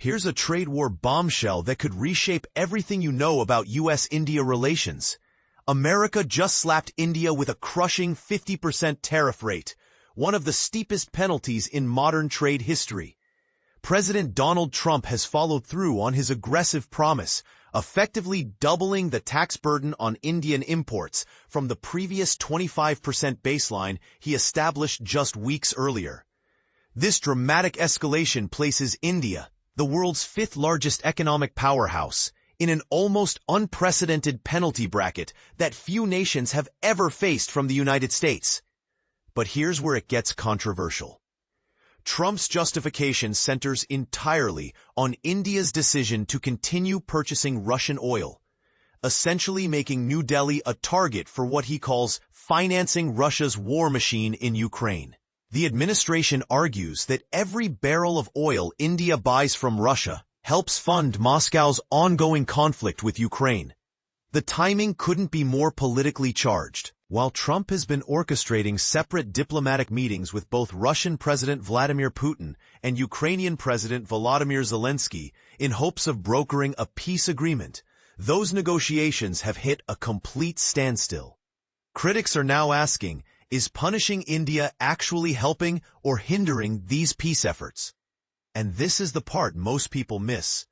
Here's a trade war bombshell that could reshape everything you know about US-India relations. America just slapped India with a crushing 50% tariff rate, one of the steepest penalties in modern trade history. President Donald Trump has followed through on his aggressive promise, effectively doubling the tax burden on Indian imports from the previous 25% baseline he established just weeks earlier. This dramatic escalation places India, the world's fifth-largest economic powerhouse, in an almost unprecedented penalty bracket that few nations have ever faced from the United States. But here's where it gets controversial. Trump's justification centers entirely on India's decision to continue purchasing Russian oil, essentially making New Delhi a target for what he calls financing Russia's war machine in Ukraine. The administration argues that every barrel of oil India buys from Russia helps fund Moscow's ongoing conflict with Ukraine. The timing couldn't be more politically charged. While Trump has been orchestrating separate diplomatic meetings with both Russian President Vladimir Putin and Ukrainian President Volodymyr Zelensky in hopes of brokering a peace agreement, those negotiations have hit a complete standstill. Critics are now asking, is punishing India actually helping or hindering these peace efforts? And this is the part most people miss.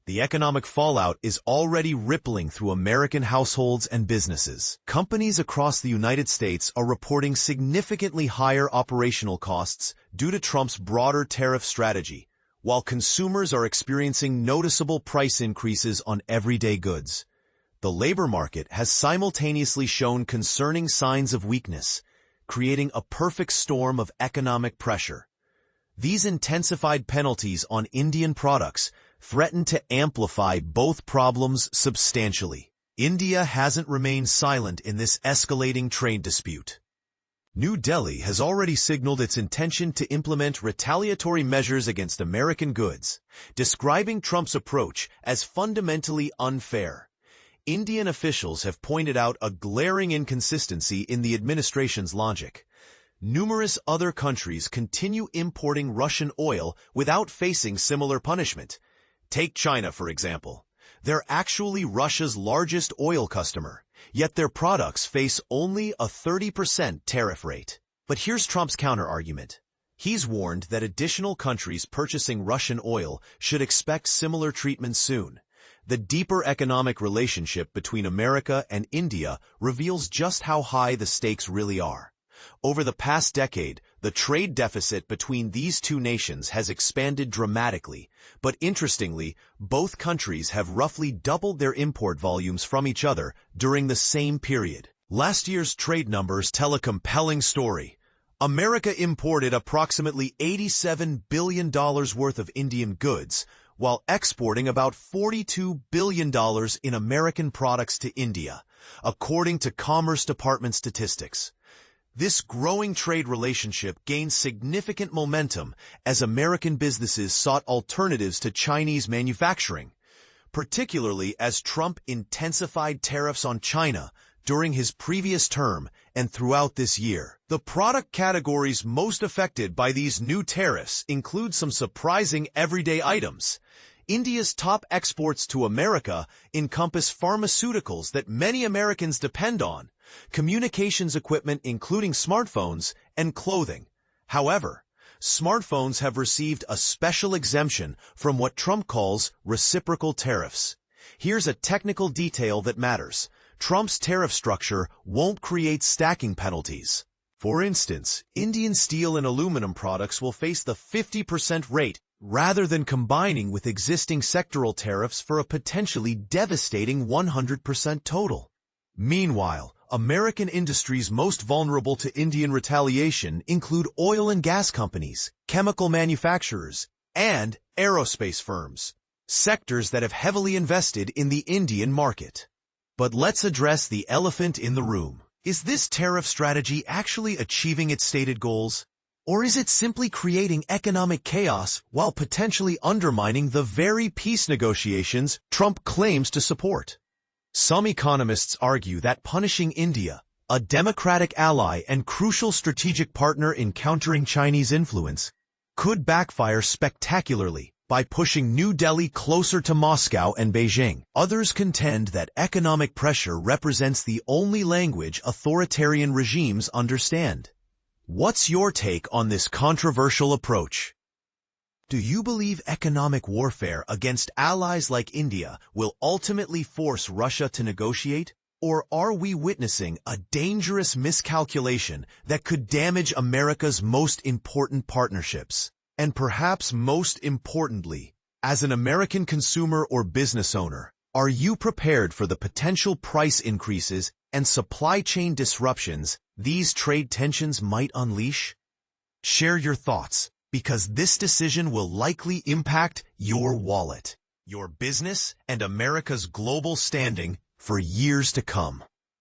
The economic fallout is already rippling through American households and businesses. Companies across the United States are reporting significantly higher operational costs due to Trump's broader tariff strategy, while consumers are experiencing noticeable price increases on everyday goods. The labor market has simultaneously shown concerning signs of weakness, creating a perfect storm of economic pressure. These intensified penalties on Indian products threaten to amplify both problems substantially. India hasn't remained silent in this escalating trade dispute. New Delhi has already signaled its intention to implement retaliatory measures against American goods, describing Trump's approach as fundamentally unfair. Indian officials have pointed out a glaring inconsistency in the administration's logic. Numerous other countries continue importing Russian oil without facing similar punishment. Take China, for example. They're actually Russia's largest oil customer, yet their products face only a 30% tariff rate. But here's Trump's counter-argument. He's warned that additional countries purchasing Russian oil should expect similar treatment soon. The deeper economic relationship between America and India reveals just how high the stakes really are. Over the past decade, the trade deficit between these two nations has expanded dramatically, but interestingly, both countries have roughly doubled their import volumes from each other during the same period. Last year's trade numbers tell a compelling story. America imported approximately $87 billion worth of Indian goods, while exporting about $42 billion in American products to India, according to Commerce Department statistics. This growing trade relationship gained significant momentum as American businesses sought alternatives to Chinese manufacturing, particularly as Trump intensified tariffs on China during his previous term and throughout this year. The product categories most affected by these new tariffs include some surprising everyday items. India's top exports to America encompass pharmaceuticals that many Americans depend on, communications equipment including smartphones, and clothing. However, smartphones have received a special exemption from what Trump calls reciprocal tariffs. Here's a technical detail that matters. Trump's tariff structure won't create stacking penalties. For instance, Indian steel and aluminum products will face the 50% rate rather than combining with existing sectoral tariffs for a potentially devastating 100% total. Meanwhile, American industries most vulnerable to Indian retaliation include oil and gas companies, chemical manufacturers, and aerospace firms, sectors that have heavily invested in the Indian market. But let's address the elephant in the room. Is this tariff strategy actually achieving its stated goals? Or is it simply creating economic chaos while potentially undermining the very peace negotiations Trump claims to support? Some economists argue that punishing India, a democratic ally and crucial strategic partner in countering Chinese influence, could backfire spectacularly. by pushing New Delhi closer to Moscow and Beijing. Others contend that economic pressure represents the only language authoritarian regimes understand. What's your take on this controversial approach? Do you believe economic warfare against allies like India will ultimately force Russia to negotiate? Or are we witnessing a dangerous miscalculation that could damage America's most important partnerships? And perhaps most importantly, as an American consumer or business owner, are you prepared for the potential price increases and supply chain disruptions these trade tensions might unleash? Share your thoughts, because this decision will likely impact your wallet, your business, and America's global standing for years to come.